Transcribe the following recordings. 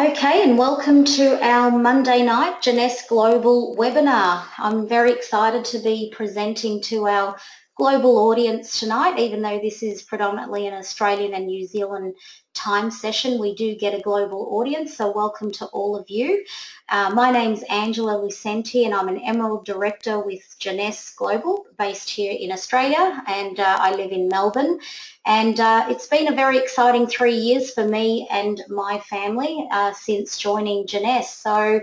Okay, and welcome to our Monday night Jeunesse Global webinar. I'm very excited to be presenting to our global audience tonight. Even though this is predominantly an Australian and New Zealand time session, we do get a global audience, so welcome to all of you. My name's Angela Lucenti and I'm an Emerald Director with Jeunesse Global based here in Australia, and I live in Melbourne. And it's been a very exciting 3 years for me and my family since joining Jeunesse. So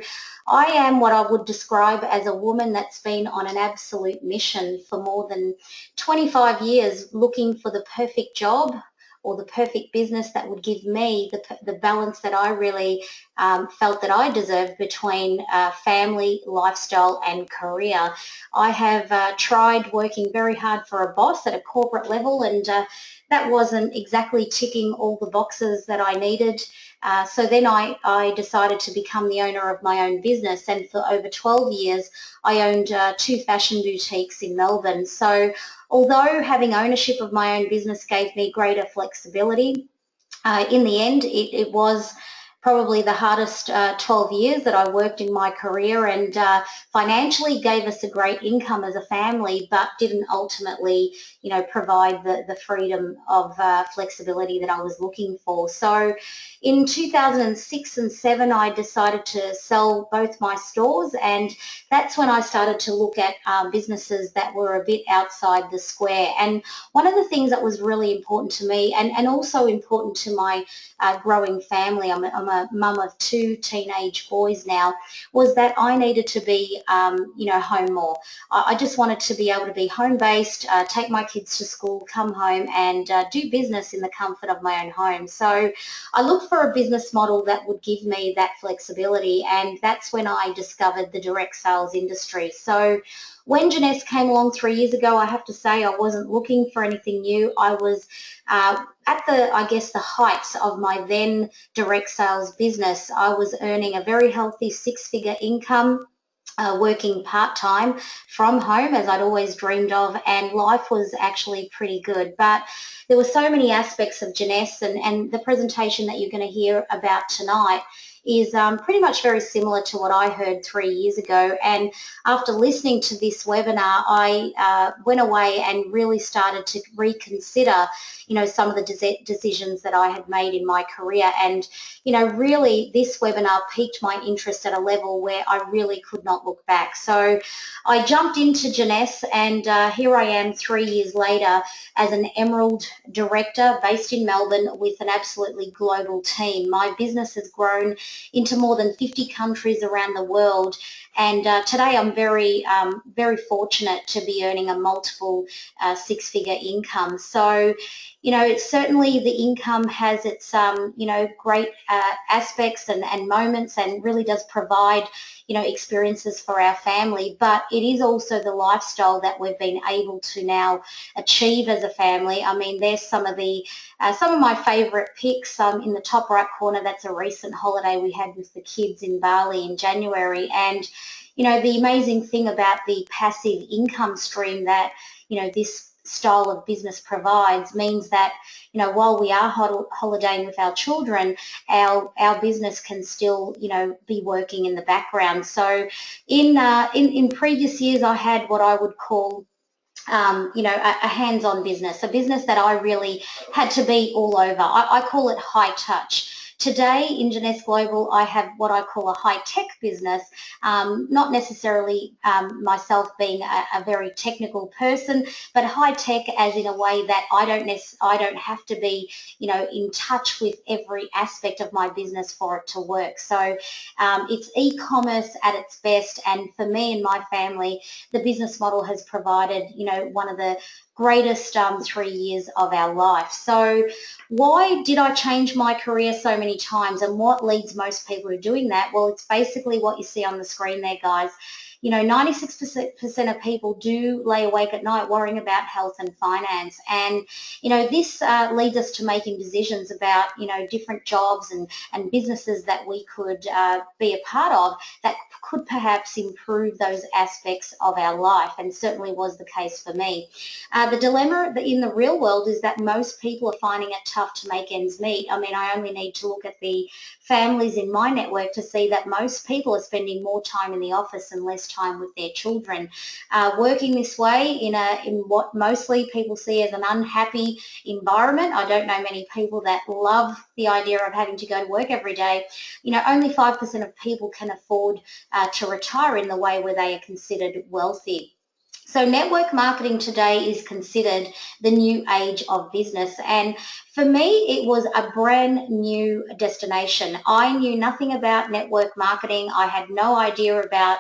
I am what I would describe as a woman that's been on an absolute mission for more than 25 years, looking for the perfect job or the perfect business that would give me the balance that I really felt that I deserved between family, lifestyle and career. I have tried working very hard for a boss at a corporate level, and that wasn't exactly ticking all the boxes that I needed. So then I decided to become the owner of my own business, and for over 12 years I owned two fashion boutiques in Melbourne. So although having ownership of my own business gave me greater flexibility, in the end it was probably the hardest 12 years that I worked in my career, and financially gave us a great income as a family, but didn't ultimately, provide the freedom of flexibility that I was looking for. So in 2006 and 7, I decided to sell both my stores, and that's when I started to look at businesses that were a bit outside the square. And one of the things that was really important to me, and also important to my growing family, I'm a mum of two teenage boys now, was that I needed to be, home more. I just wanted to be able to be home-based, take my kids to school, come home and do business in the comfort of my own home. So I looked for a business model that would give me that flexibility, and that's when I discovered the direct sales industry. So when Jeunesse came along 3 years ago, I have to say I wasn't looking for anything new. I was at the heights of my then direct sales business. I was earning a very healthy six-figure income, working part-time from home as I'd always dreamed of, and life was actually pretty good. But there were so many aspects of Jeunesse, and the presentation that you're going to hear about tonight is pretty much very similar to what I heard 3 years ago. And after listening to this webinar, I went away and really started to reconsider, some of the decisions that I had made in my career. And, really this webinar piqued my interest at a level where I really could not look back. So I jumped into Jeunesse, and here I am 3 years later as an Emerald Director based in Melbourne with an absolutely global team. My business has grown into more than 50 countries around the world, and today I'm very fortunate to be earning a multiple six-figure income. So, certainly the income has its, great aspects and moments, and really does provide, experiences for our family, but it is also the lifestyle that we've been able to now achieve as a family. I mean, there's some of my favourite pics in the top right corner. That's a recent holiday we had with the kids in Bali in January, and the amazing thing about the passive income stream that this style of business provides means that while we are holidaying with our children, our business can still be working in the background. So in previous years I had what I would call a hands-on business, a business that I really had to be all over. I call it high touch. Today in Jeunesse Global, I have what I call a high-tech business, not necessarily myself being a very technical person, but high-tech as in a way that I don't have to be, in touch with every aspect of my business for it to work. So it's e-commerce at its best, and for me and my family, the business model has provided, one of the greatest 3 years of our life. So why did I change my career so many times, and what leads most people to doing that? Well, it's basically what you see on the screen there, guys. 96% of people do lay awake at night worrying about health and finance. And, this leads us to making decisions about, different jobs and businesses that we could be a part of that could perhaps improve those aspects of our life, and certainly was the case for me. The dilemma in the real world is that most people are finding it tough to make ends meet. I mean, I only need to look at the families in my network to see that most people are spending more time in the office and less time with their children. Working this way in what mostly people see as an unhappy environment. I don't know many people that love the idea of having to go to work every day. Only 5% of people can afford to retire in the way where they are considered wealthy. So network marketing today is considered the new age of business. And for me, it was a brand new destination. I knew nothing about network marketing. I had no idea about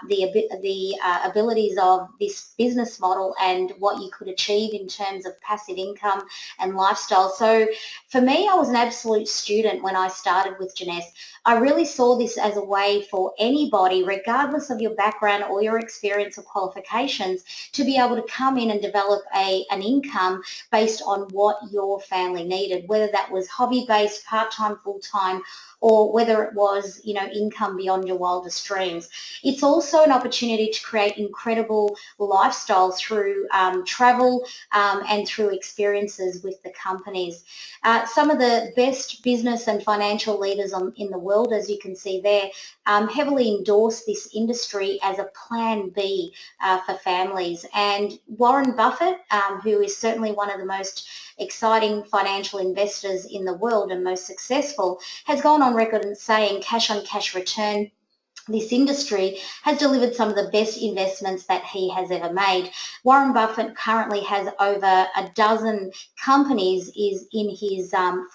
the abilities of this business model and what you could achieve in terms of passive income and lifestyle. So for me, I was an absolute student when I started with Jeunesse. I really saw this as a way for anybody, regardless of your background or your experience or qualifications, to be able to come in and develop an income based on what your family needed, whether that was hobby-based, part-time, full-time, or whether it was, income beyond your wildest dreams. It's also an opportunity to create incredible lifestyle through travel and through experiences with the companies. Some of the best business and financial leaders in the world, as you can see there, heavily endorse this industry as a plan B for families. And Warren Buffett, who is certainly one of the most exciting financial investors in the world and most successful, has gone on record and saying cash on cash return. This industry has delivered some of the best investments that he has ever made. Warren Buffett currently has over a dozen companies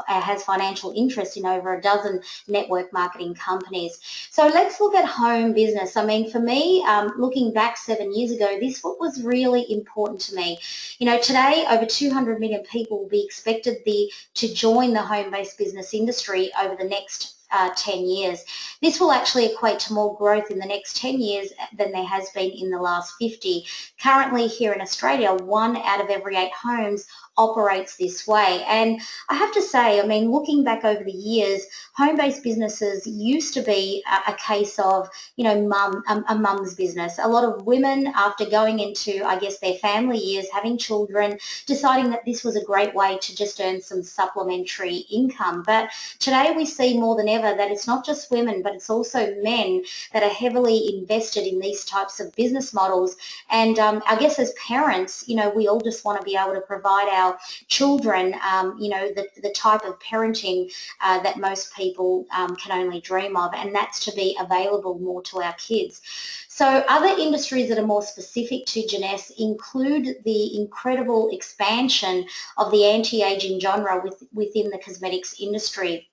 has financial interest in over a dozen network marketing companies. So let's look at home business. I mean, for me, looking back 7 years ago, this was really important to me. Today over 200 million people will be expected to join the home-based business industry over the next 10 years. This will actually equate to more growth in the next 10 years than there has been in the last 50. Currently here in Australia, 1 out of every 8 homes operates this way. And I have to say, I mean, looking back over the years, home-based businesses used to be a case of, a mum's business. A lot of women, after going into, I guess, their family years, having children, deciding that this was a great way to just earn some supplementary income. But today we see more than ever that it's not just women, but it's also men that are heavily invested in these types of business models. And I guess as parents, we all just want to be able to provide our children, the type of parenting that most people can only dream of, and that's to be available more to our kids. So other industries that are more specific to Jeunesse include the incredible expansion of the anti-aging genre within the cosmetics industry.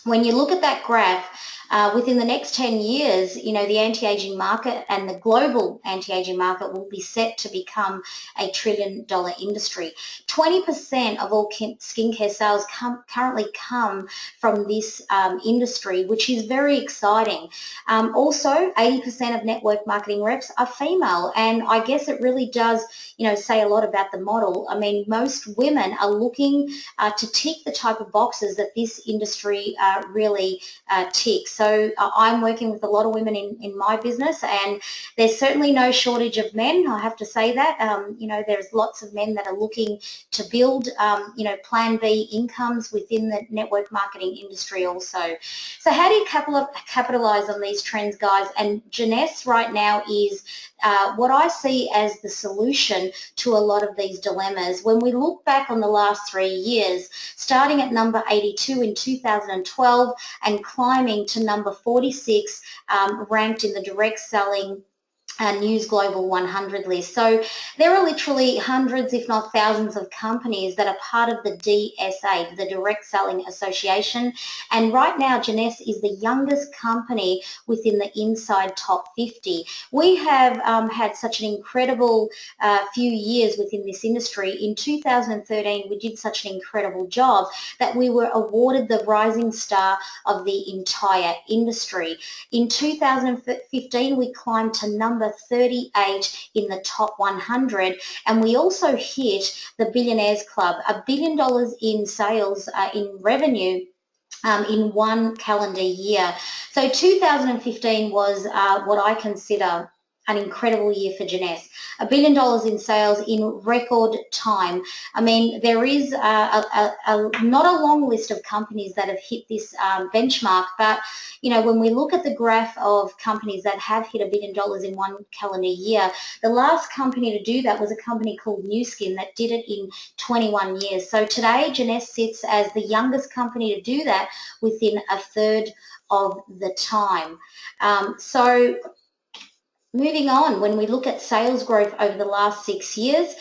When you look at that graph, within the next 10 years, the anti-aging market and the global anti-aging market will be set to become a $1 trillion industry. 20% of all skincare sales currently come from this industry, which is very exciting. Also, 80% of network marketing reps are female, and I guess it really does, say a lot about the model. I mean, most women are looking to tick the type of boxes that this industry really ticks. So I'm working with a lot of women in my business, and there's certainly no shortage of men. I have to say that. There's lots of men that are looking to build, plan B incomes within the network marketing industry also. So how do you capitalize on these trends, guys? And Jeunesse right now is what I see as the solution to a lot of these dilemmas. When we look back on the last 3 years, starting at number 82 in 2012 and climbing to number 46, ranked in the direct selling News Global 100 list. So there are literally hundreds, if not thousands, of companies that are part of the DSA, the Direct Selling Association. And right now, Jeunesse is the youngest company within the Inside Top 50. We have had such an incredible few years within this industry. In 2013, we did such an incredible job that we were awarded the Rising Star of the entire industry. In 2015, we climbed to number 38 in the top 100, and we also hit the Billionaires Club, $1 billion in sales in revenue in one calendar year. So 2015 was what I consider an incredible year for Jeunesse. $1 billion in sales in record time. I mean, there is not a long list of companies that have hit this benchmark, but you know, when we look at the graph of companies that have hit $1 billion in one calendar year, the last company to do that was a company called Nu Skin that did it in 21 years. So today, Jeunesse sits as the youngest company to do that within a third of the time. So moving on, when we look at sales growth over the last 6 years,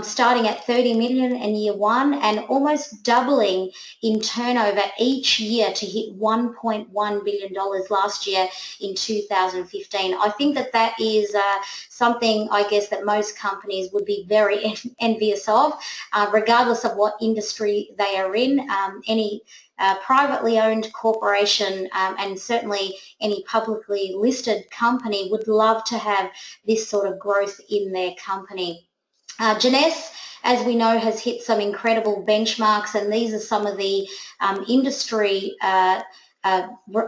starting at 30 million in year one and almost doubling in turnover each year to hit $1.1 billion last year in 2015. I think that that is something, I guess, that most companies would be very envious of, regardless of what industry they are in. Any privately owned corporation and certainly any publicly listed company would love to have this sort of growth in their company. Jeunesse, as we know, has hit some incredible benchmarks, and these are some of the industry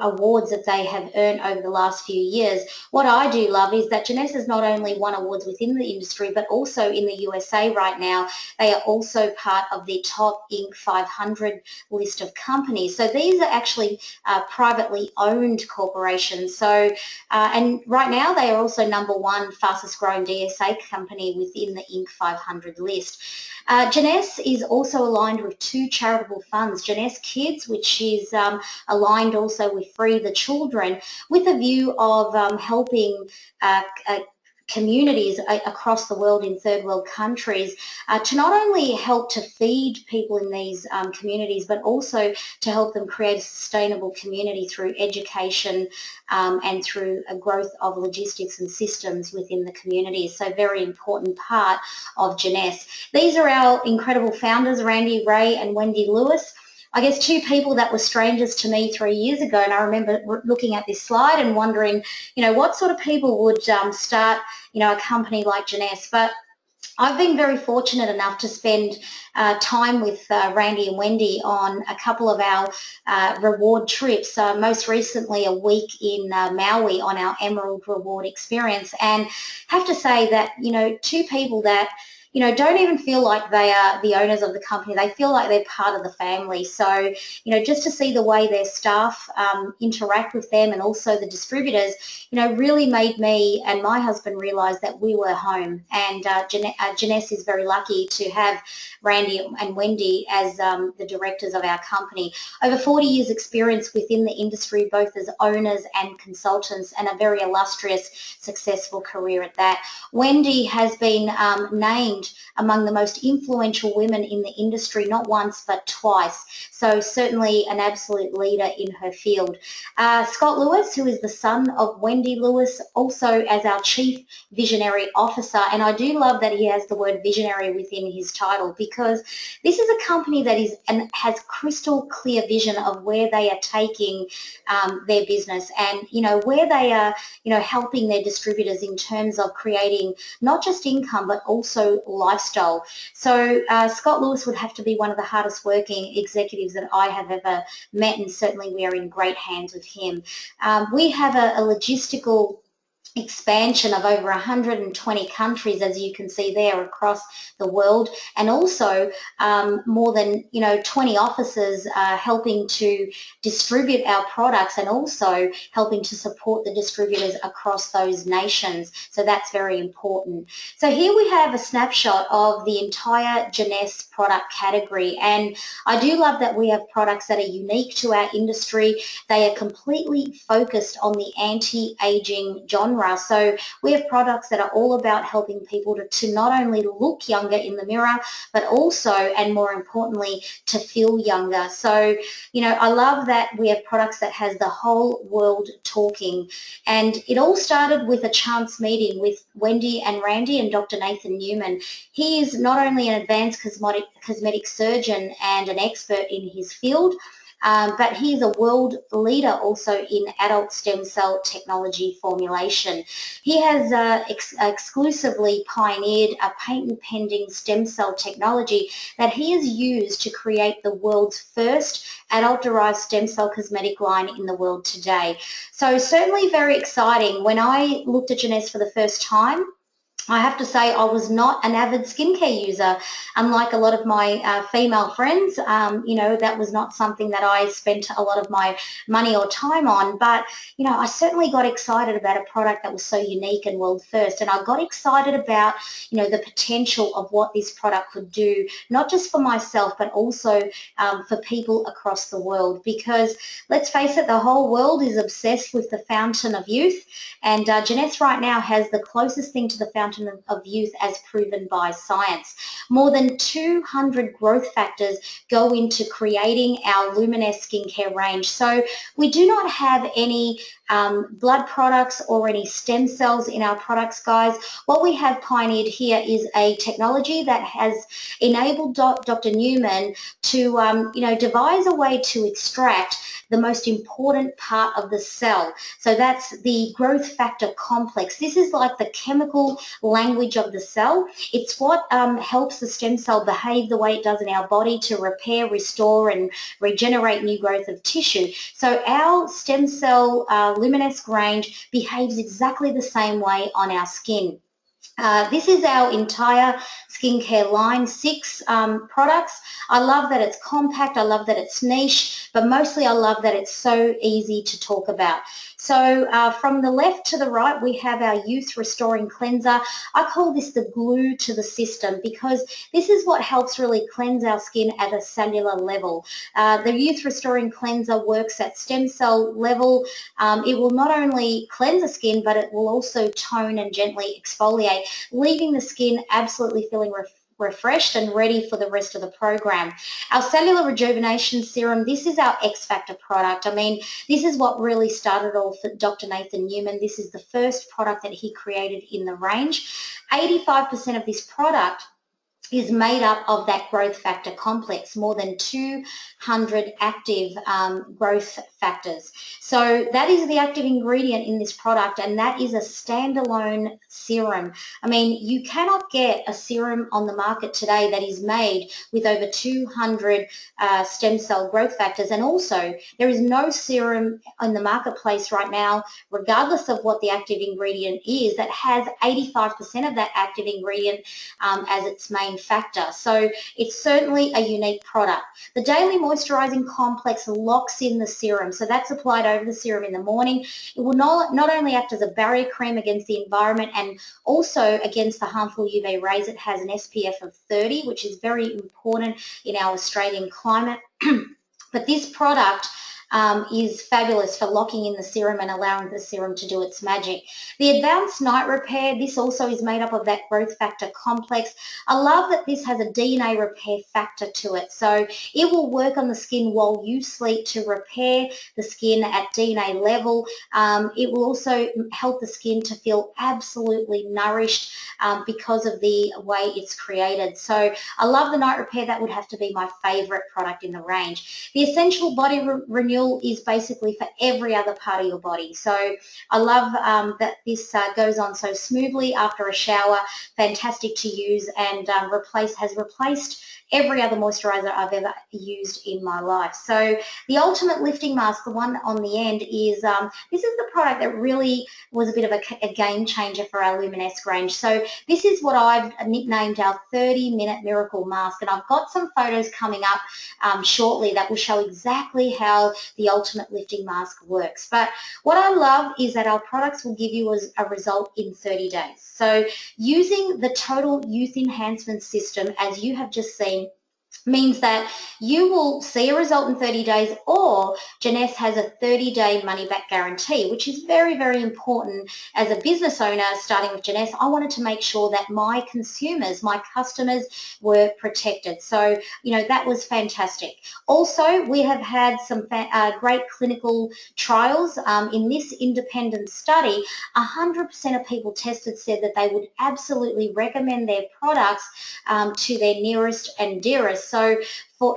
awards that they have earned over the last few years. What I do love is that Jeunesse has not only won awards within the industry, but also in the USA right now. They are also part of the top Inc. 500 list of companies. So these are actually privately owned corporations. So, and right now they are also #1 fastest growing DSA company within the Inc. 500 list. Jeunesse is also aligned with 2 charitable funds, Jeunesse Kids, which is aligned also with Free the Children, with a view of helping communities across the world in third world countries to not only help to feed people in these communities, but also to help them create a sustainable community through education and through a growth of logistics and systems within the communities. So very important part of Jeunesse. These are our incredible founders, Randy Ray and Wendy Lewis. I guess 2 people that were strangers to me 3 years ago, and I remember looking at this slide and wondering, you know, what sort of people would start, you know, a company like Jeunesse. But I've been very fortunate enough to spend time with Randy and Wendy on a couple of our reward trips, most recently a week in Maui on our Emerald Reward experience, and have to say that, you know, 2 people that, you know, don't even feel like they are the owners of the company. They feel like they're part of the family. So, you know, just to see the way their staff interact with them and also the distributors, you know, really made me and my husband realise that we were home. And Jeunesse is very lucky to have Randy and Wendy as the directors of our company. Over 40 years experience within the industry, both as owners and consultants, and a very illustrious, successful career at that. Wendy has been named among the most influential women in the industry, not once but twice. So certainly an absolute leader in her field. Scott Lewis, who is the son of Wendy Lewis, also as our Chief Visionary Officer. And I do love that he has the word visionary within his title, because this is a company that is and has crystal clear vision of where they are taking their business, and, you know, where they are, you know, helping their distributors in terms of creating not just income but also lifestyle. So Scott Lewis would have to be one of the hardest working executives that I have ever met, and certainly we are in great hands with him. We have a logistical expansion of over 120 countries, as you can see there, across the world, and also more than 20 offices helping to distribute our products and also helping to support the distributors across those nations. So that's very important. So here we have a snapshot of the entire Jeunesse product category, and I do love that we have products that are unique to our industry. They are completely focused on the anti-aging genre genre. So we have products that are all about helping people to not only look younger in the mirror, but also, and more importantly, to feel younger. So, you know, I love that we have products that has the whole world talking. And it all started with a chance meeting with Wendy and Randy and Dr. Nathan Newman. He is not only an advanced cosmetic surgeon and an expert in his field, but he is a world leader also in adult stem cell technology formulation. He has exclusively pioneered a patent-pending stem cell technology that he has used to create the world's first adult-derived stem cell cosmetic line in the world today. So certainly very exciting. When I looked at Jeunesse for the first time, I have to say I was not an avid skincare user. Unlike a lot of my female friends, you know, that was not something that I spent a lot of my money or time on. But, you know, I certainly got excited about a product that was so unique and world first. And I got excited about, you know, the potential of what this product could do, not just for myself, but also for people across the world. Because let's face it, the whole world is obsessed with the fountain of youth. And Jeunesse right now has the closest thing to the fountain of youth as proven by science. More than 200 growth factors go into creating our Luminous skincare range. So we do not have any blood products or any stem cells in our products, guys. What we have pioneered here is a technology that has enabled Dr. Newman to you know, devise a way to extract the most important part of the cell. So that's the growth factor complex. This is like the chemical language of the cell. It's what helps the stem cell behave the way it does in our body to repair, restore, and regenerate new growth of tissue. So our stem cell Luminesque range behaves exactly the same way on our skin. This is our entire skincare line, 6 products. I love that it's compact, I love that it's niche, but mostly I love that it's so easy to talk about. So from the left to the right, we have our Youth Restoring Cleanser. I call this the glue to the system because this is what helps really cleanse our skin at a cellular level. The Youth Restoring Cleanser works at stem cell level. It will not only cleanse the skin, but it will also tone and gently exfoliate, leaving the skin absolutely feeling refreshed and ready for the rest of the program. Our Cellular Rejuvenation Serum, this is our X Factor product. I mean, this is what really started all for Dr. Nathan Newman. This is the first product that he created in the range. 85% of this product is made up of that growth factor complex, more than 200 active growth factors. So that is the active ingredient in this product, and that is a standalone serum. I mean, you cannot get a serum on the market today that is made with over 200 stem cell growth factors, and also there is no serum in the marketplace right now, regardless of what the active ingredient is, that has 85% of that active ingredient as its main factor. So it's certainly a unique product. The Daily Moisturizing Complex locks in the serum. So that's applied over the serum in the morning. It will not only act as a barrier cream against the environment and also against the harmful UV rays. It has an SPF of 30, which is very important in our Australian climate. But this product is fabulous for locking in the serum and allowing the serum to do its magic. The Advanced Night Repair, this also is made up of that growth factor complex. I love that this has a DNA repair factor to it. So it will work on the skin while you sleep to repair the skin at DNA level. It will also help the skin to feel absolutely nourished because of the way it's created. So I love the Night Repair. That would have to be my favorite product in the range. The Essential Body Renewal is basically for every other part of your body. So I love that this goes on so smoothly after a shower, fantastic to use, and has replaced every other moisturizer I've ever used in my life. So the Ultimate Lifting Mask, the one on the end, is this is the product that really was a bit of a game changer for our Luminesque range. So this is what I've nicknamed our 30-minute miracle mask, and I've got some photos coming up shortly that will show exactly how the Ultimate Lifting Mask works. But what I love is that our products will give you a result in 30 days. So using the Total Youth Enhancement System, as you have just seen, means that you will see a result in 30 days, or Jeunesse has a 30-day money-back guarantee, which is very, very important. As a business owner starting with Jeunesse, I wanted to make sure that my consumers, my customers were protected. So, that was fantastic. Also, we have had some great clinical trials. In this independent study, 100% of people tested said that they would absolutely recommend their products to their nearest and dearest. So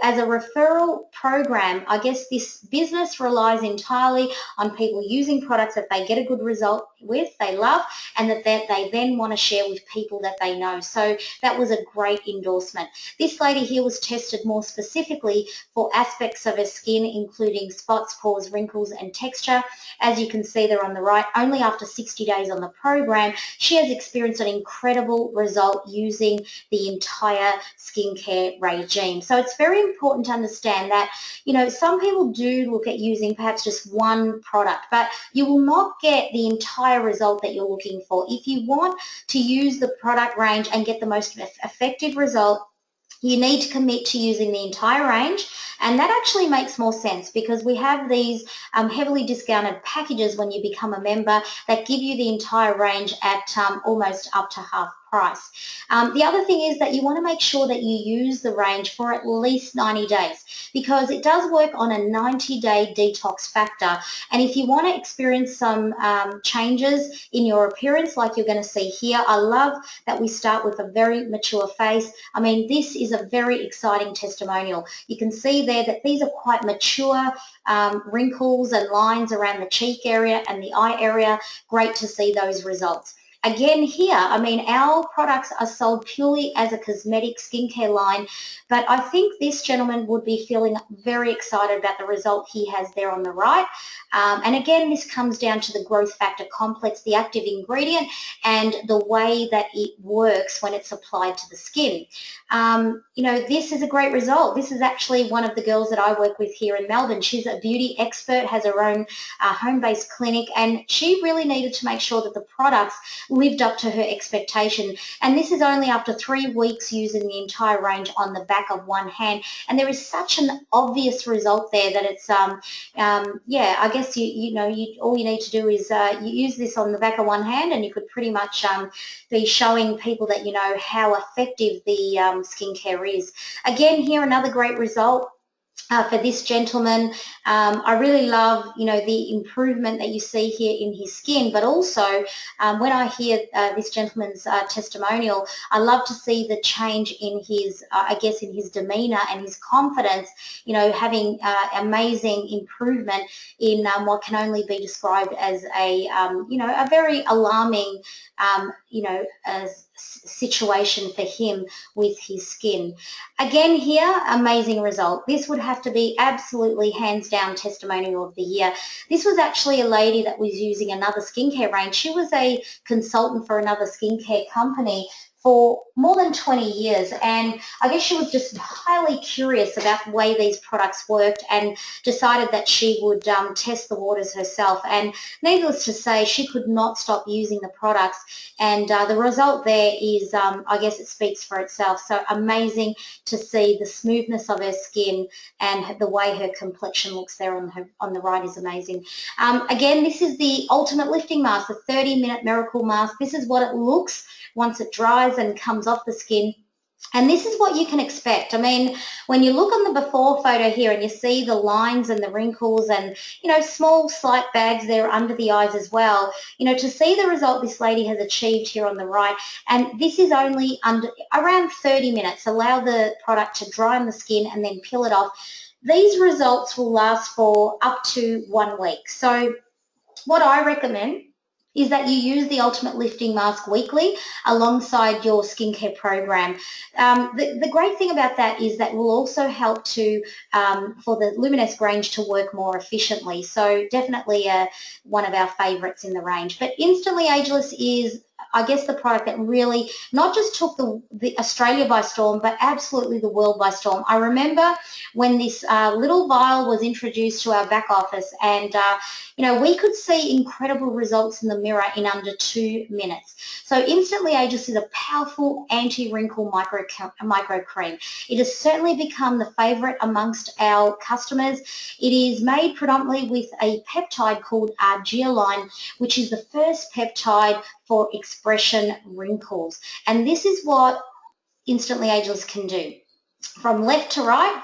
as a referral program, I guess this business relies entirely on people using products that they get a good result with, they love, and that they then want to share with people that they know. So that was a great endorsement. This lady here was tested more specifically for aspects of her skin, including spots, pores, wrinkles, and texture. As you can see there on the right, only after 60 days on the program, she has experienced an incredible result using the entire skincare regime. So it's very important to understand that, some people do look at using perhaps just one product, but you will not get the entire result that you're looking for. If you want to use the product range and get the most effective result, you need to commit to using the entire range, and that actually makes more sense because we have these heavily discounted packages when you become a member that give you the entire range at almost up to half price. The other thing is that you want to make sure that you use the range for at least 90 days because it does work on a 90-day detox factor, and if you want to experience some changes in your appearance like you're going to see here, I love that we start with a very mature face. I mean, this is a very exciting testimonial. You can see there that these are quite mature wrinkles and lines around the cheek area and the eye area. Great to see those results. Again here, I mean, our products are sold purely as a cosmetic skincare line, but I think this gentleman would be feeling very excited about the result he has there on the right. And again, this comes down to the growth factor complex, the active ingredient, and the way that it works when it's applied to the skin. This is a great result. This is actually one of the girls that I work with here in Melbourne. She's a beauty expert, has her own home-based clinic, and she really needed to make sure that the products lived up to her expectation. And this is only after 3 weeks using the entire range on the back of one hand. And there is such an obvious result there that it's, I guess all you need to do is you use this on the back of one hand, and you could pretty much be showing people that you know how effective the skincare is. Again, here another great result. For this gentleman, I really love, the improvement that you see here in his skin, but also when I hear this gentleman's testimonial, I love to see the change in his, in his demeanour and his confidence, having amazing improvement in what can only be described as a very alarming, situation for him with his skin. Again here, amazing result. This would have to be absolutely hands down testimonial of the year. This was actually a lady that was using another skincare range. She was a consultant for another skincare company for more than 20 years, and I guess she was just highly curious about the way these products worked and decided that she would test the waters herself, and needless to say, she could not stop using the products, and the result there is, I guess it speaks for itself. So amazing to see the smoothness of her skin, and the way her complexion looks there on the right is amazing. Again, this is the Ultimate Lifting Mask, the 30-minute miracle mask. This is what it looks once it dries and comes off the skin. And this is what you can expect. I mean, when you look on the before photo here and you see the lines and the wrinkles and, small slight bags there under the eyes as well, to see the result this lady has achieved here on the right, and this is only under around 30 minutes. Allow the product to dry on the skin and then peel it off. These results will last for up to 1 week. So what I recommend is that you use the Ultimate Lifting Mask weekly alongside your skincare program. The great thing about that is that will also help to for the Luminesque range to work more efficiently. So definitely one of our favourites in the range. But Instantly Ageless is I guess, the product that really not just took the Australia by storm, but absolutely the world by storm. I remember when this little vial was introduced to our back office, and we could see incredible results in the mirror in under 2 minutes. So Instantly Ageless is a powerful anti-wrinkle micro cream. It has certainly become the favourite amongst our customers. It is made predominantly with a peptide called arginine, which is the first peptide for expression wrinkles. And this is what Instantly Ageless can do. From left to right,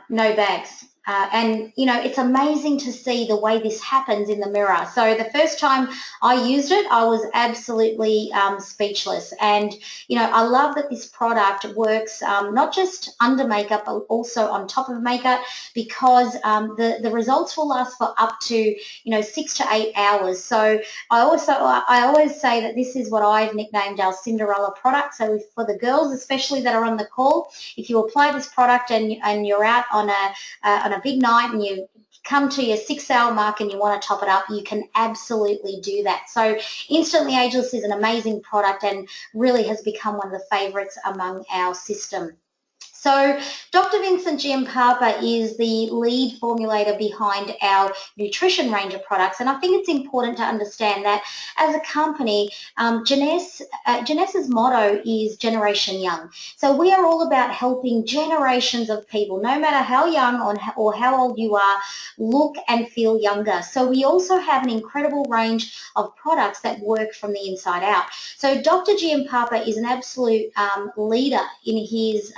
no bags. It's amazing to see the way this happens in the mirror. So the first time I used it, I was absolutely speechless. And, I love that this product works not just under makeup, but also on top of makeup, because the results will last for up to, 6 to 8 hours. So I always say that this is what I've nicknamed our Cinderella product. So for the girls, especially that are on the call, if you apply this product and you're out on a big night and you come to your 6-hour mark and you want to top it up, you can absolutely do that. So Instantly Ageless is an amazing product and really has become one of the favourites among our system. So Dr. Vincent Giampapa is the lead formulator behind our nutrition range of products, and I think it's important to understand that as a company, Jeunesse's motto is Generation Young. So we are all about helping generations of people, no matter how young or how old you are, look and feel younger. So we also have an incredible range of products that work from the inside out. So Dr. Giampapa is an absolute leader in his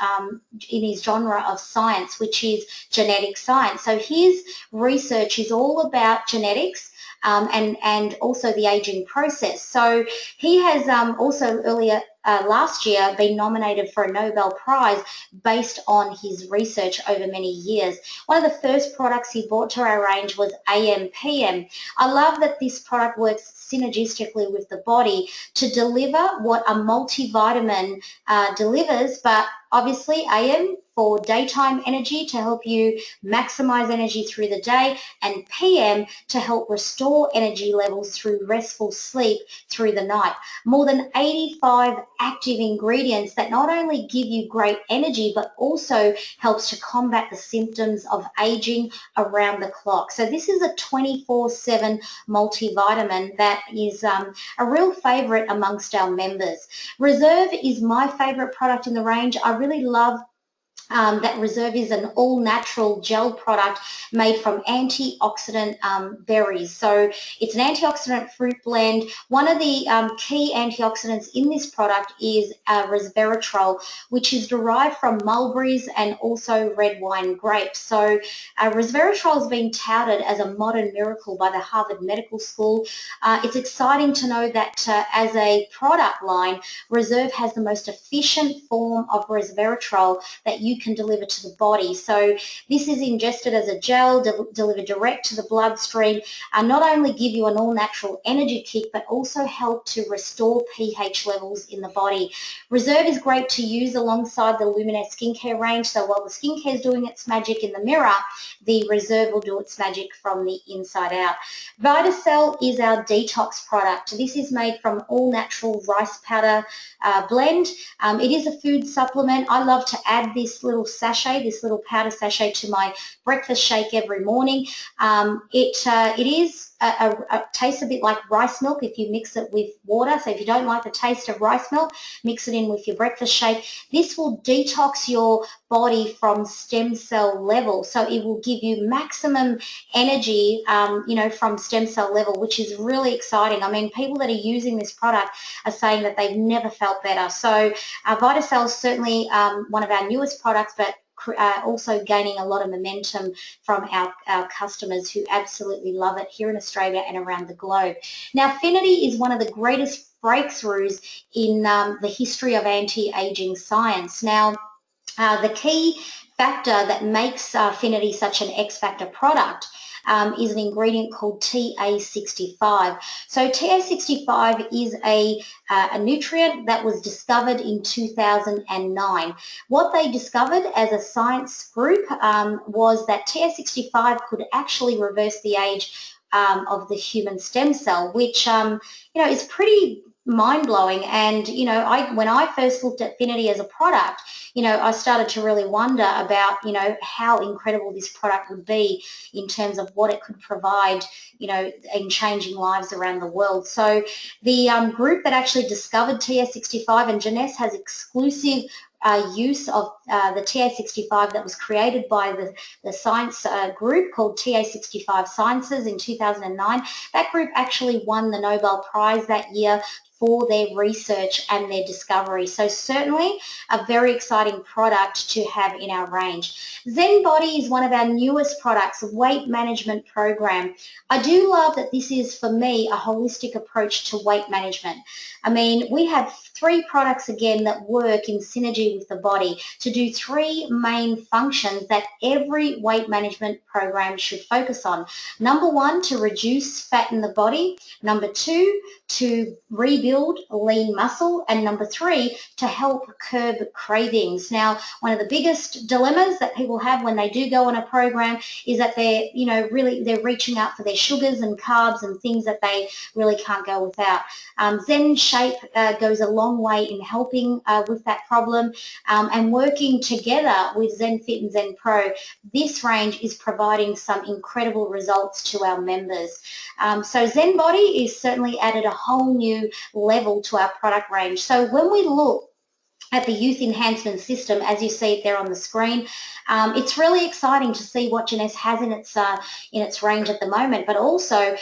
genre of science, which is genetic science. So his research is all about genetics and also the aging process. So he has also earlier last year been nominated for a Nobel Prize based on his research over many years. One of the first products he brought to our range was AMPM. I love that this product works synergistically with the body to deliver what a multivitamin delivers, but obviously AM for daytime energy to help you maximize energy through the day, and PM to help restore energy levels through restful sleep through the night. More than 85 active ingredients that not only give you great energy but also helps to combat the symptoms of aging around the clock. So this is a 24/7 multivitamin that is a real favorite amongst our members. Reserve is my favorite product in the range. I really love that Reserve is an all-natural gel product made from antioxidant berries. So it's an antioxidant fruit blend. One of the key antioxidants in this product is resveratrol, which is derived from mulberries and also red wine grapes. So resveratrol has been touted as a modern miracle by the Harvard Medical School. It's exciting to know that as a product line, Reserve has the most efficient form of resveratrol that you can deliver to the body. So this is ingested as a gel, delivered direct to the bloodstream, and not only give you an all-natural energy kick, but also help to restore pH levels in the body. Reserve is great to use alongside the Luminous skincare range. So while the skincare is doing its magic in the mirror, the Reserve will do its magic from the inside out. VitaCell is our detox product. This is made from all-natural rice powder blend. It is a food supplement. I love to add this little sachet, this little powder sachet, to my breakfast shake every morning. It tastes a bit like rice milk if you mix it with water. So if you don't like the taste of rice milk, mix it in with your breakfast shake. This will detox your body from stem cell level. So it will give you maximum energy, from stem cell level, which is really exciting. I mean, people that are using this product are saying that they've never felt better. So VitaCell is certainly one of our newest products, but also gaining a lot of momentum from our customers who absolutely love it here in Australia and around the globe. Now, Finity is one of the greatest breakthroughs in the history of anti-aging science. Now, the key factor that makes Finity such an X-Factor product is an ingredient called TA65. So TA65 is a nutrient that was discovered in 2009. What they discovered as a science group was that TA65 could actually reverse the age of the human stem cell, which is pretty mind-blowing. And when I first looked at Finity as a product, I started to really wonder about how incredible this product would be in terms of what it could provide in changing lives around the world. So the group that actually discovered TA65, and Jeunesse has exclusive use of the TA65 that was created by the science group called TA65 Sciences in 2009. That group actually won the Nobel Prize that year for their research and their discovery. So certainly a very exciting product to have in our range. Zen Body is one of our newest products, a weight management program. I do love that this is, for me, a holistic approach to weight management. I mean, we have 3 products again that work in synergy with the body to do 3 main functions that every weight management program should focus on. Number 1, to reduce fat in the body. Number 2, to rebuild lean muscle. And number 3, to help curb cravings. Now, one of the biggest dilemmas that people have when they do go on a program is that they're, they're reaching out for their sugars and carbs and things that they really can't go without. Zen Shape goes a long way in helping with that problem, and working together with Zen Fit and Zen Pro, this range is providing some incredible results to our members. So Zen Body is certainly added a whole new level to our product range. So when we look at the youth enhancement system, as you see it there on the screen, it's really exciting to see what Jeunesse has in its range at the moment, but also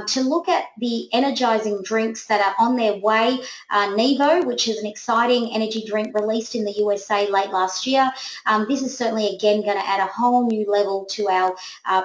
to look at the energizing drinks that are on their way. Nevo, which is an exciting energy drink released in the USA late last year. This is certainly again going to add a whole new level to our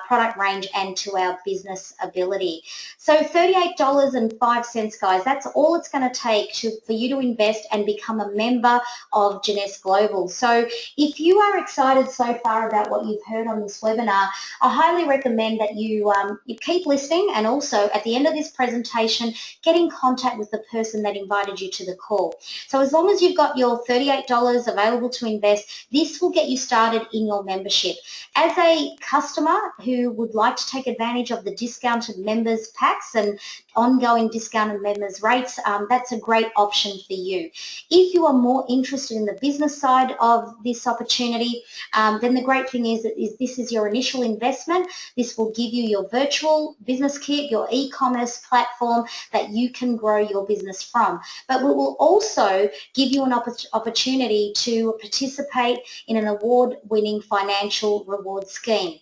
product range and to our business ability. So $38.05, guys, that's all it's going to take for you to invest and become a member of Jeunesse Global. So if you are excited so far about what you've heard on this webinar, I highly recommend that you keep listening, and also at the end of this presentation, get in contact with the person that invited you to the call. So as long as you've got your $38 available to invest, this will get you started in your membership. As a customer who would like to take advantage of the discounted members packs and ongoing discounted members rates, that's a great option for you. If you are more interested in the business side of this opportunity, then the great thing is that this is your initial investment. This will give you your virtual business kit, your e-commerce platform that you can grow your business from. But we will also give you an opportunity to participate in an award-winning financial reward scheme.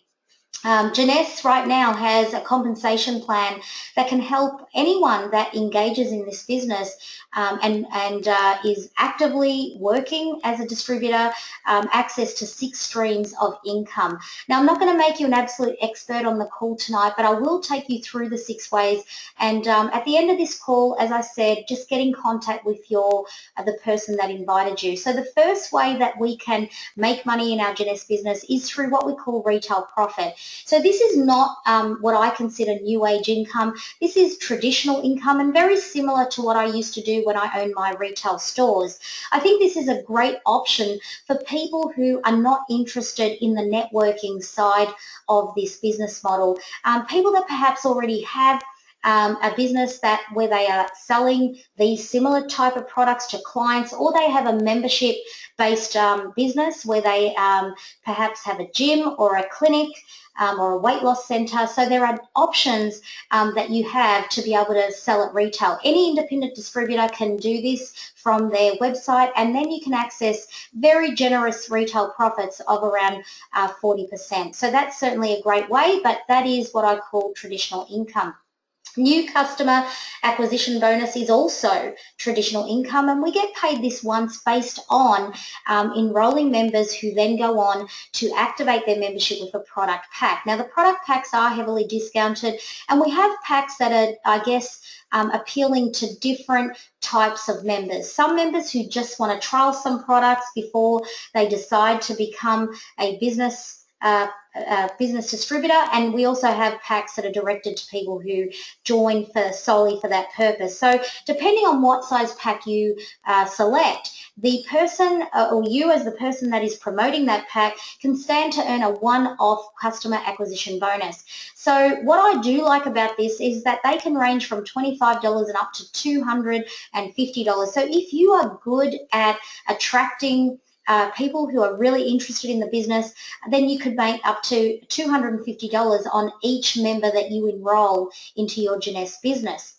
Jeunesse right now has a compensation plan that can help anyone that engages in this business and is actively working as a distributor access to 6 streams of income. Now, I'm not going to make you an absolute expert on the call tonight, but I will take you through the 6 ways. And at the end of this call, as I said, just get in contact with the person that invited you. So the first way that we can make money in our Jeunesse business is through what we call retail profit. So this is not what I consider new age income. This is traditional income and very similar to what I used to do when I owned my retail stores. I think this is a great option for people who are not interested in the networking side of this business model. People that perhaps already have a business where they are selling these similar type of products to clients, or they have a membership-based business where they perhaps have a gym or a clinic or a weight loss center. So there are options that you have to be able to sell at retail. Any independent distributor can do this from their website, and then you can access very generous retail profits of around 40%. So that's certainly a great way, but that is what I call traditional income. New customer acquisition bonus is also traditional income, and we get paid this once based on enrolling members who then go on to activate their membership with a product pack. Now, the product packs are heavily discounted, and we have packs that are, I guess, appealing to different types of members. Some members who just want to trial some products before they decide to become a business business distributor, and we also have packs that are directed to people who join solely for that purpose. So depending on what size pack you select, the person or you as the person that is promoting that pack can stand to earn a one-off customer acquisition bonus. So what I do like about this is that they can range from $25 and up to $250. So if you are good at attracting people who are really interested in the business, then you could make up to $250 on each member that you enroll into your Jeunesse business.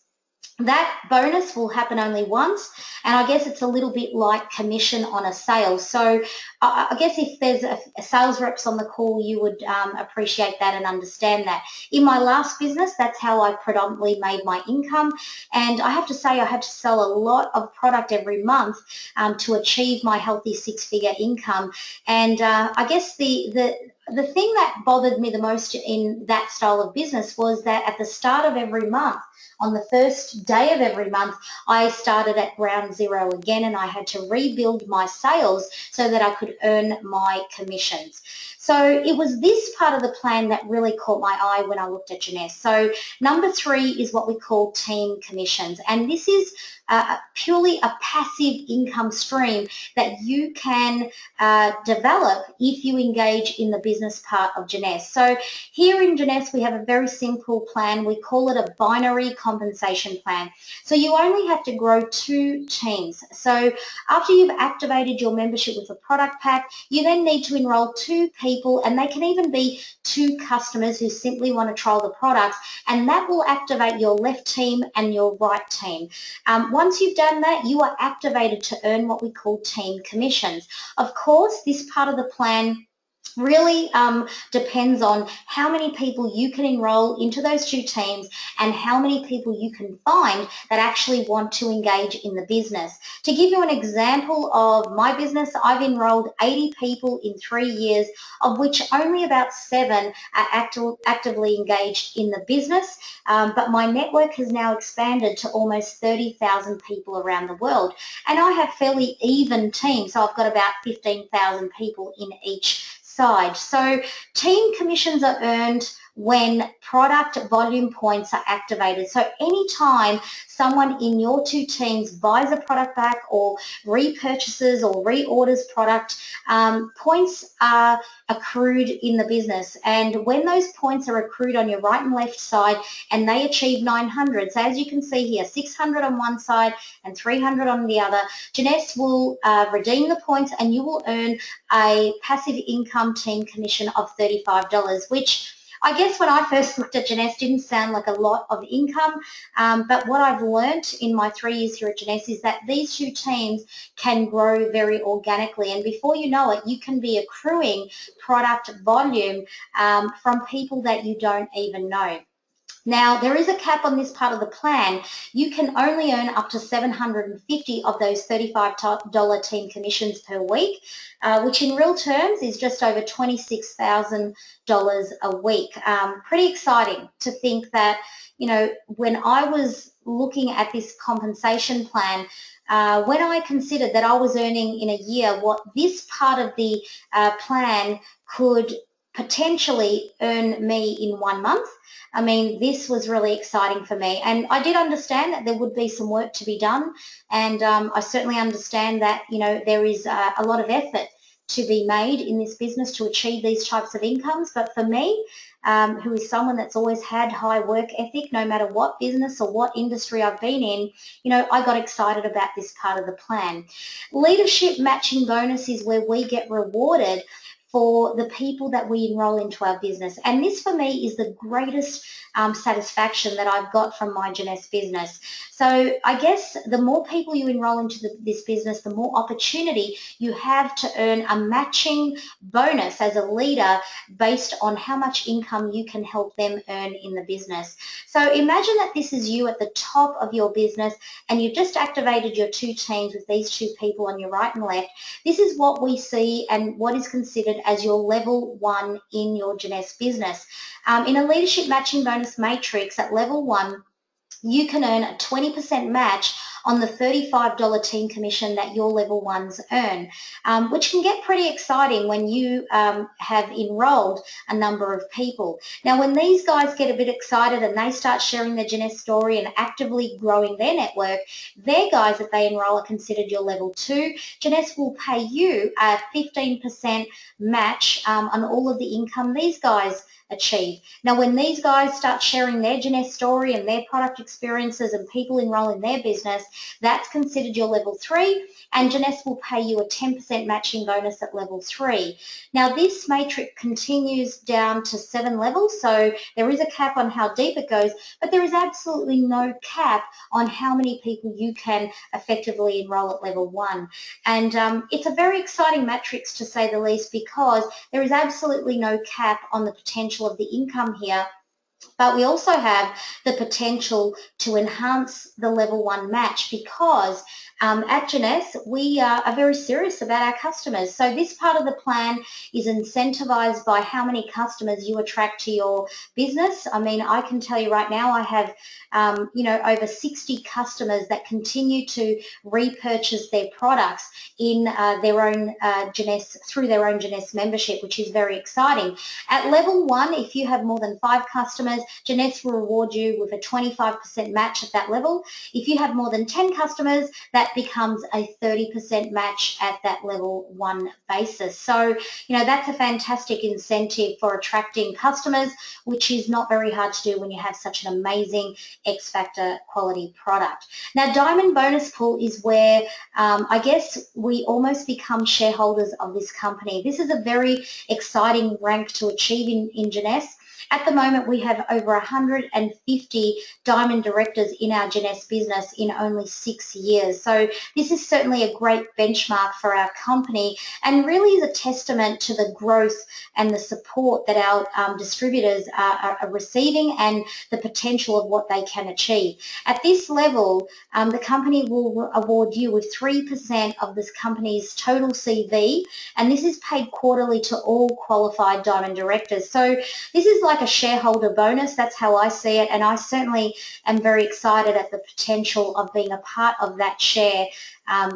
That bonus will happen only once, and I guess it's a little bit like commission on a sale. So I guess if there's a sales reps on the call, you would appreciate that and understand that. In my last business, that's how I predominantly made my income, and I have to say I had to sell a lot of product every month to achieve my healthy six-figure income. And I guess the thing that bothered me the most in that style of business was that at the start of every month, on the first day of every month, I started at ground zero again, and I had to rebuild my sales so that I could earn my commissions. So it was this part of the plan that really caught my eye when I looked at Jeunesse. So number 3 is what we call team commissions, and this is purely a passive income stream that you can develop if you engage in the business part of Jeunesse. So here in Jeunesse, we have a very simple plan. We call it a binary compensation plan. So you only have to grow 2 teams. So after you've activated your membership with a product pack, you then need to enroll 2 people, and they can even be 2 customers who simply want to trial the products, and that will activate your left team and your right team. Once you've done that, you are activated to earn what we call team commissions. Of course, this part of the plan really depends on how many people you can enroll into those 2 teams and how many people you can find that actually want to engage in the business. To give you an example of my business, I've enrolled 80 people in 3 years, of which only about 7 are actively engaged in the business, but my network has now expanded to almost 30,000 people around the world, and I have fairly even teams, so I've got about 15,000 people in each side. So team commissions are earned when product volume points are activated. So anytime someone in your 2 teams buys a product back or repurchases or reorders product, points are accrued in the business. And when those points are accrued on your right and left side and they achieve 900, so as you can see here, 600 on one side and 300 on the other, Jeunesse will redeem the points and you will earn a passive income team commission of $35, which I guess when I first looked at Jeunesse didn't sound like a lot of income, but what I've learnt in my 3 years here at Jeunesse is that these 2 teams can grow very organically, and before you know it, you can be accruing product volume from people that you don't even know. Now, there is a cap on this part of the plan. You can only earn up to 750 of those $35 team commissions per week, which in real terms is just over $26,000 a week. Pretty exciting to think that, you know, when I was looking at this compensation plan, when I considered that I was earning in a year what this part of the plan could potentially earn me in 1 month, I mean, this was really exciting for me. And I did understand that there would be some work to be done. And I certainly understand that, you know, there is a lot of effort to be made in this business to achieve these types of incomes. But for me, who is someone that's always had high work ethic, no matter what business or what industry I've been in, you know, I got excited about this part of the plan. Leadership matching bonus is where we get rewarded for the people that we enroll into our business. And this for me is the greatest satisfaction that I've got from my Jeunesse business. So I guess the more people you enroll into this business, the more opportunity you have to earn a matching bonus as a leader based on how much income you can help them earn in the business. So imagine that this is you at the top of your business and you've just activated your 2 teams with these 2 people on your right and left. This is what we see and what is considered as your level 1 in your Jeunesse business. In a leadership matching bonus matrix at level 1, you can earn a 20% match on the $35 team commission that your level ones earn, which can get pretty exciting when you have enrolled a number of people. Now, when these guys get a bit excited and they start sharing their Jeunesse story and actively growing their network, their guys that they enroll are considered your level 2. Jeunesse will pay you a 15% match on all of the income these guys achieve. Now, when these guys start sharing their Jeunesse story and their product experiences and people enroll in their business, that's considered your level 3, and Jeunesse will pay you a 10% matching bonus at level 3. Now, this matrix continues down to 7 levels, so there is a cap on how deep it goes, but there is absolutely no cap on how many people you can effectively enroll at level 1. And it's a very exciting matrix, to say the least, because there is absolutely no cap on the potential of the income here. But we also have the potential to enhance the level 1 match, because at Jeunesse, we are very serious about our customers. So this part of the plan is incentivized by how many customers you attract to your business. I mean, I can tell you right now, I have, over 60 customers that continue to repurchase their products in their own Jeunesse, through their own Jeunesse membership, which is very exciting. At level 1, if you have more than 5 customers, Jeunesse will reward you with a 25% match at that level. If you have more than 10 customers, that becomes a 30% match at that level 1 basis. So, that's a fantastic incentive for attracting customers, which is not very hard to do when you have such an amazing X Factor quality product. Now, Diamond Bonus Pool is where I guess we almost become shareholders of this company. This is a very exciting rank to achieve in Jeunesse. At the moment, we have over 150 Diamond Directors in our Jeunesse business in only 6 years. So this is certainly a great benchmark for our company, and really is a testament to the growth and the support that our distributors are receiving, and the potential of what they can achieve. At this level, the company will award you with 3% of this company's total CV, and this is paid quarterly to all qualified Diamond Directors. So this is like a shareholder bonus. That's how I see it, and I certainly am very excited at the potential of being a part of that share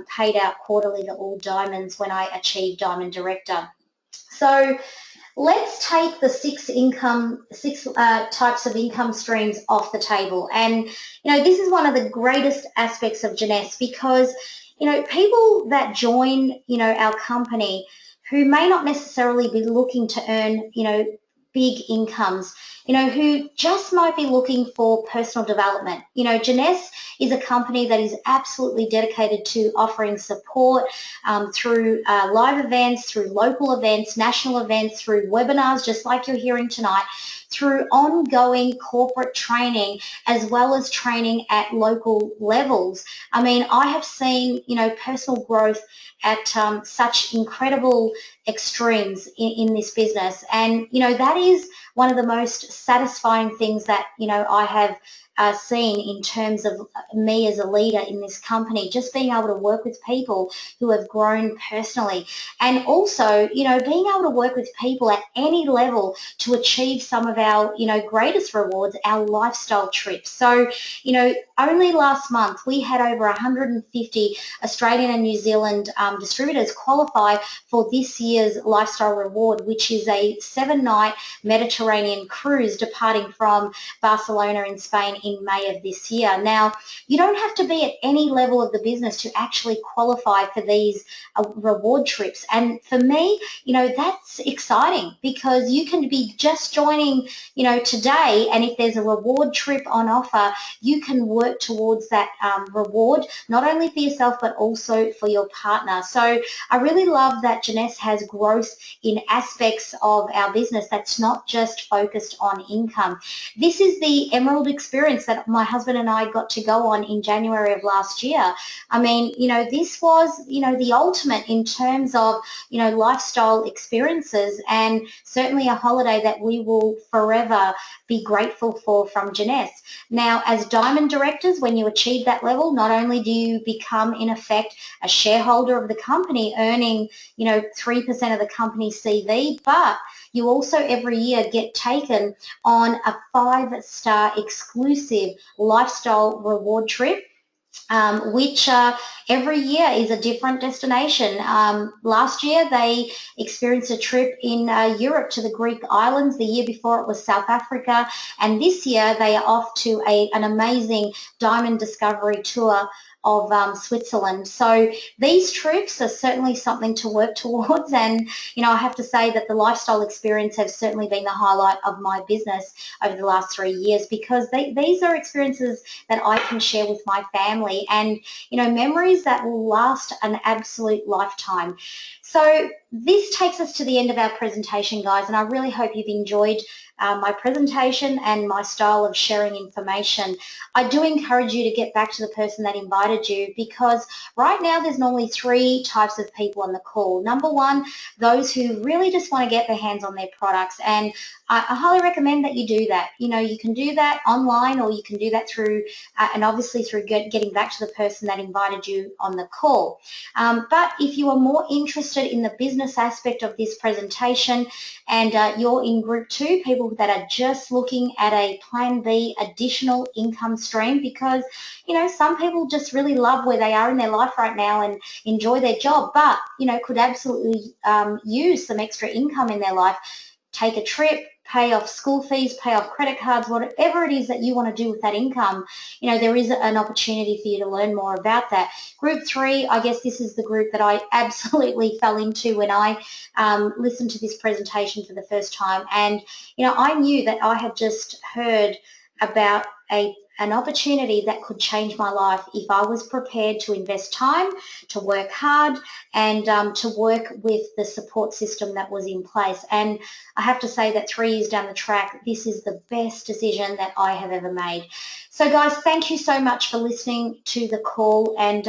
paid out quarterly to all diamonds when I achieve Diamond Director. So let's take the six types of income streams off the table. And this is one of the greatest aspects of Jeunesse, because people that join our company who may not necessarily be looking to earn big incomes, who just might be looking for personal development. Jeunesse is a company that is absolutely dedicated to offering support through live events, through local events, national events, through webinars, just like you're hearing tonight, through ongoing corporate training, as well as training at local levels. I mean, I have seen, personal growth at such incredible extremes in this business. And, that is one of the most satisfying things that, I have seen in terms of me as a leader in this company, just being able to work with people who have grown personally, and also, being able to work with people at any level to achieve some of our, greatest rewards, our lifestyle trips. So, only last month we had over 150 Australian and New Zealand distributors qualify for this year's lifestyle reward, which is a 7-night Mediterranean cruise departing from Barcelona in Spain in May of this year. Now, you don't have to be at any level of the business to actually qualify for these reward trips. And for me, that's exciting, because you can be just joining, today, and if there's a reward trip on offer, you can work towards that reward, not only for yourself, but also for your partner. So I really love that Jeunesse has growth in aspects of our business that's not just focused on income. This is the Emerald experience that my husband and I got to go on in January of last year. I mean, this was, the ultimate in terms of, lifestyle experiences, and certainly a holiday that we will forever be grateful for from Jeunesse. Now, as Diamond Directors, when you achieve that level, not only do you become, in effect, a shareholder of the company, earning, 3% of the company's CV, but you also every year get taken on a 5-star exclusive lifestyle reward trip which every year is a different destination. Last year they experienced a trip in Europe to the Greek islands. The year before it was South Africa, and this year they are off to an amazing diamond discovery tour of Switzerland. So these trips are certainly something to work towards, and I have to say that the lifestyle experience has certainly been the highlight of my business over the last 3 years, because these are experiences that I can share with my family, and memories that will last an absolute lifetime. So this takes us to the end of our presentation, guys, and I really hope you've enjoyed my presentation and my style of sharing information. I do encourage you to get back to the person that invited you, because right now there's normally 3 types of people on the call. Number one, those who really just want to get their hands on their products, and I highly recommend that you do that. You can do that online, or you can do that through, and obviously through getting back to the person that invited you on the call. But if you are more interested in the business aspect of this presentation, and you're in group 2, people that are just looking at a plan B additional income stream, because some people just really love where they are in their life right now and enjoy their job, but could absolutely use some extra income in their life. Take a trip, pay off school fees, pay off credit cards, whatever it is that you want to do with that income, there is an opportunity for you to learn more about that. Group 3, I guess this is the group that I absolutely fell into when I listened to this presentation for the first time. And, I knew that I had just heard about an opportunity that could change my life if I was prepared to invest time, to work hard, and to work with the support system that was in place. And I have to say that 3 years down the track, this is the best decision that I have ever made. So guys, thank you so much for listening to the call, and